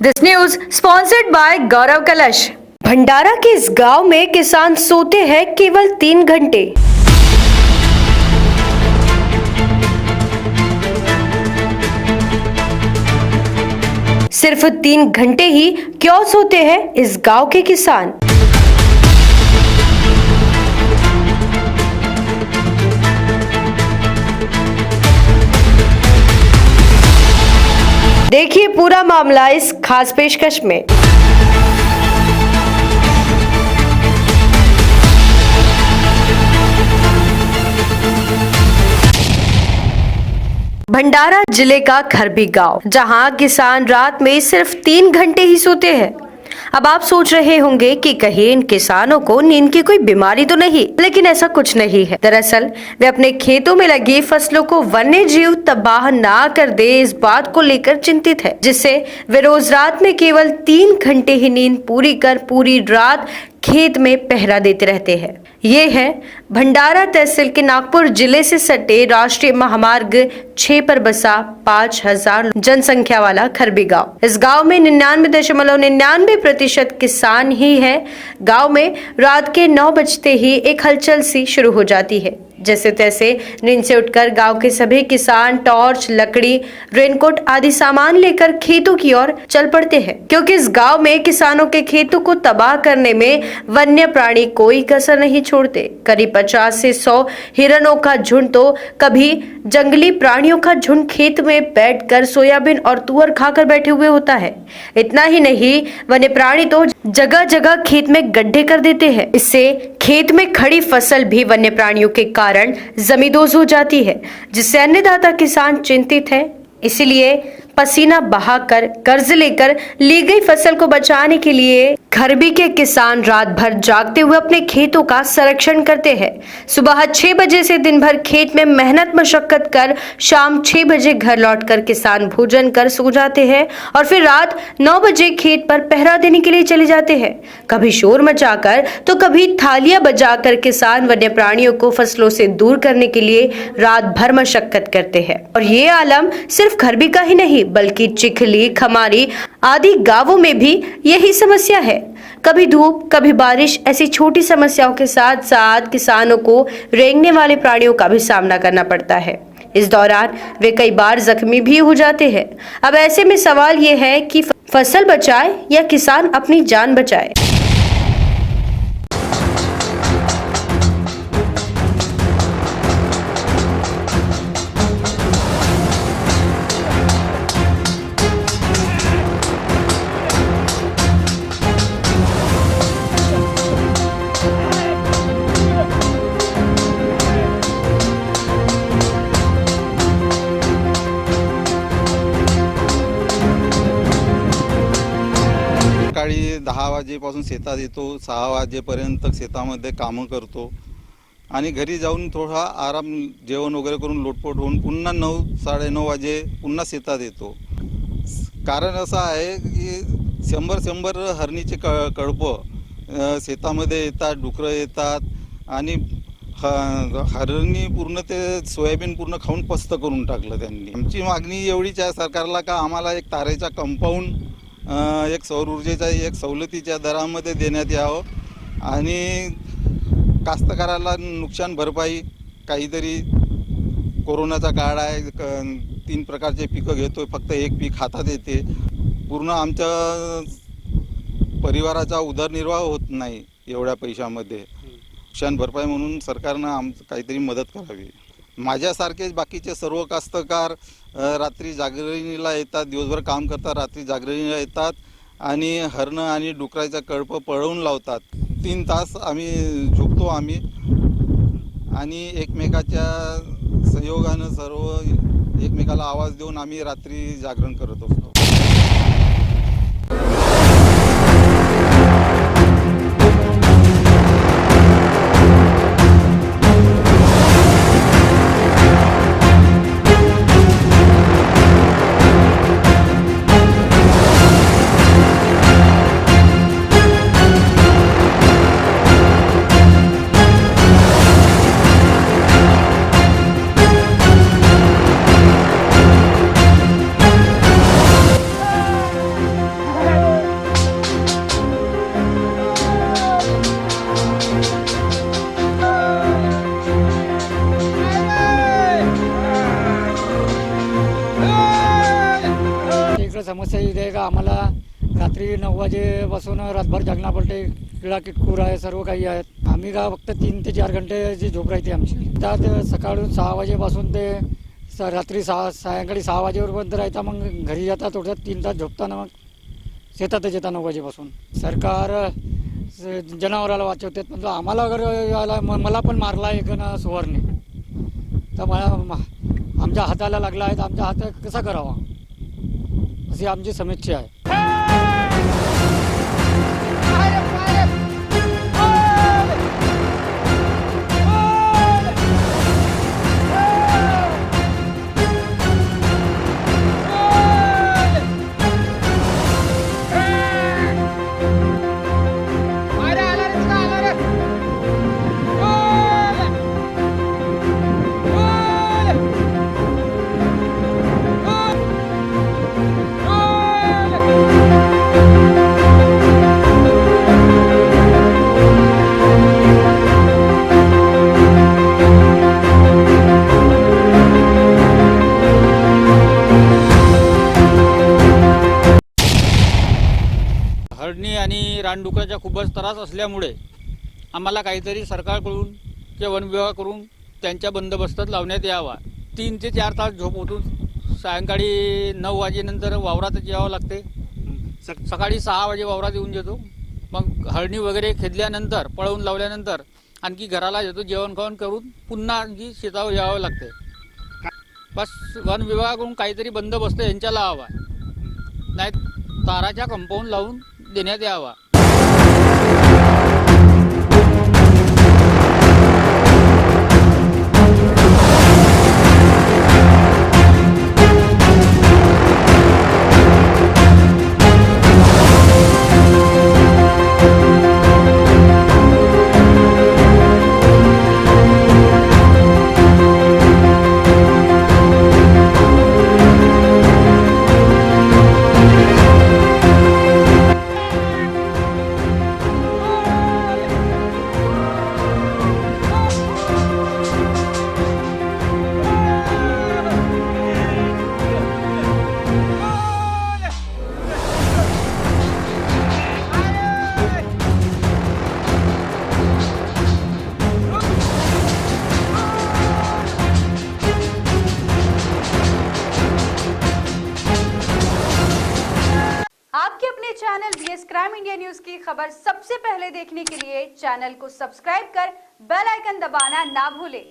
This news sponsored by गौरव कलश। भंडारा के इस गांव में किसान सोते हैं केवल 3 घंटे। सिर्फ 3 घंटे ही क्यों सोते हैं इस गांव के किसान। देखिए पूरा मामला इस खास पेशकश में। भंडारा जिले का खरबी गांव, जहां किसान रात में सिर्फ 3 घंटे ही सोते हैं। अब आप सोच रहे होंगे कि कहीं इन किसानों को नींद की कोई बीमारी तो नहीं, लेकिन ऐसा कुछ नहीं है। दरअसल वे अपने खेतों में लगी फसलों को वन्य जीव तबाह ना कर दे, इस बात को लेकर चिंतित है, जिससे वे रोज रात में केवल 3 घंटे ही नींद पूरी कर पूरी रात खेत में पहरा देते रहते हैं। ये है भंडारा तहसील के नागपुर जिले से सटे राष्ट्रीय महामार्ग 6 पर बसा 5000 जनसंख्या वाला खरबी गांव। इस गांव में 99.99% किसान ही है। गांव में रात के 9 बजते ही एक हलचल सी शुरू हो जाती है। जैसे तैसे नींद से उठकर गांव के सभी किसान टॉर्च, लकड़ी, रेनकोट आदि सामान लेकर खेतों की ओर चल पड़ते हैं, क्योंकि इस गांव में किसानों के खेतों को तबाह करने में वन्य प्राणी कोई कसर नहीं छोड़ते। करीब 50 से 100 हिरणों का झुंड तो कभी जंगली प्राणियों का झुंड खेत में बैठकर सोयाबीन और तुअर खाकर बैठे हुए होता है। इतना ही नहीं, वन्य प्राणी तो जगह जगह खेत में गड्ढे कर देते हैं। इससे खेत में खड़ी फसल भी वन्य प्राणियों के कारण जमींदोज हो जाती है, जिससे अन्नदाता किसान चिंतित है। इसीलिए पसीना बहाकर कर्ज लेकर ली गई फसल को बचाने के लिए खरबी के किसान रात भर जागते हुए अपने खेतों का संरक्षण करते हैं। सुबह 6 बजे से दिन भर खेत में मेहनत मशक्कत कर शाम 6 बजे घर लौटकर किसान भोजन कर सो जाते हैं और फिर रात 9 बजे खेत पर पहरा देने के लिए चले जाते हैं। कभी शोर मचाकर तो कभी थालियां बजाकर किसान वन्य प्राणियों को फसलों से दूर करने के लिए रात भर मशक्कत करते हैं। और ये आलम सिर्फ खरबी का ही नहीं, बल्कि चिखली, खमारी आदि गांवों में भी यही समस्या है। कभी धूप, कभी बारिश, ऐसी छोटी समस्याओं के साथ साथ किसानों को रेंगने वाले प्राणियों का भी सामना करना पड़ता है। इस दौरान वे कई बार जख्मी भी हो जाते हैं। अब ऐसे में सवाल ये है कि फसल बचाए या किसान अपनी जान बचाए। सकाळी 10 वाजेपासून शेतात येतो, 6 वाजेपर्यंत शेतामध्ये कामं करतो आणि घरी जाऊन थोडा आराम, जेवण वगैरे करून लोटपोट होऊन पुन्हा 9, 9:30 वाजे पुन्हा शेतात येतो। कारण असं आहे की 100 हरणीचे कळपं शेतामध्ये येतात, डुकरं येतात आणि हरणी पूर्ण ते सोयाबीन पूर्ण खाऊन पस्त करून टाकलं त्यांनी। आमची मागणी एवढीच आहे सरकारला का आम्हाला एक तारेचा कंपाऊंड, एक सौर ऊर्जेचा एक सवलतीच्या दरामध्ये देण्यात यावं आणि कास्तकाराला नुकसान भरपाई काहीतरी। कोरोनाचा काळ आहे, 3 प्रकारचे पिकं घेतोय, फक्त एक पीक हातात येते। पूर्ण आमच्या परिवाराचा उदरनिर्वाह होत नाही एवढ्या पैशामध्ये। नुकसान भरपाई म्हणून सरकारनं काहीतरी मदत करावी। माझ्यासारखेच बाकीचे सर्व कास्तकार रात्री जागरणीला येतात, दिवसभर काम करतात, रात्री जागरणीला येतात आणि हरणं आणि डुकराचं कळपं पळवून लावतात। 3 तास आम्ही झोपतो आणि एकमेकाच्या सहयोगानं सर्व एकमेकाला आवाज देऊन आम्ही रात्री जागरण करत असतो। समस्या इथे आहे का आम्हाला रात्री 9 वाजेपासून रातभर जागना पडते. किडा किटकूर आहे, सर्व काही आहेत. आम्ही का फक्त 3 ते 4 घंटेची झोप राहते आमची. त्यात सकाळून 6 वाजेपासून ते रात्री सायंकाळी 6 वाजेपर्यंत राहता. मग घरी जाता थोडं 3 तास झोपताना मग शेतातच येतात 9 वाजेपासून. सरकार जनावराला वाचवतात, पण आम्हाला अगर याला मला पण मारला एक ना सुवरने, तर मला आमच्या हाताला लागला आहे, तर आमचा हात कसा करावा अशी आमची समस्या आहे. हरणी आणि रानडुकराचा खूपच त्रास असल्यामुळे आम्हाला काहीतरी सरकारकडून किंवा वन विभागाकडून त्यांच्या बंदोबस्तात लावण्यात यावा. 3 ते 4 तास झोप होतून सायंकाळी 9 वाजेनंतर वावरातच यावं लागते. सकाळी 6 वाजे वावरात येऊन जेतो. मग हरणी वगैरे खेदल्यानंतर पळवून लावल्यानंतर आणखी घराला येतो, जेवण खावण करून पुन्हा आणखी शेतावर यावं लागते. बस वन विभागाकडून काहीतरी बंदोबस्त यांच्याला हवा, नाही ताराच्या कंपाऊंड लावून देण्यात यावा. आपके अपने channel BS crime India news की खबर सबसे पहले देखने के लिए चैनल को सब्सक्राइब कर बेल आइकन दबाना ना भूलें।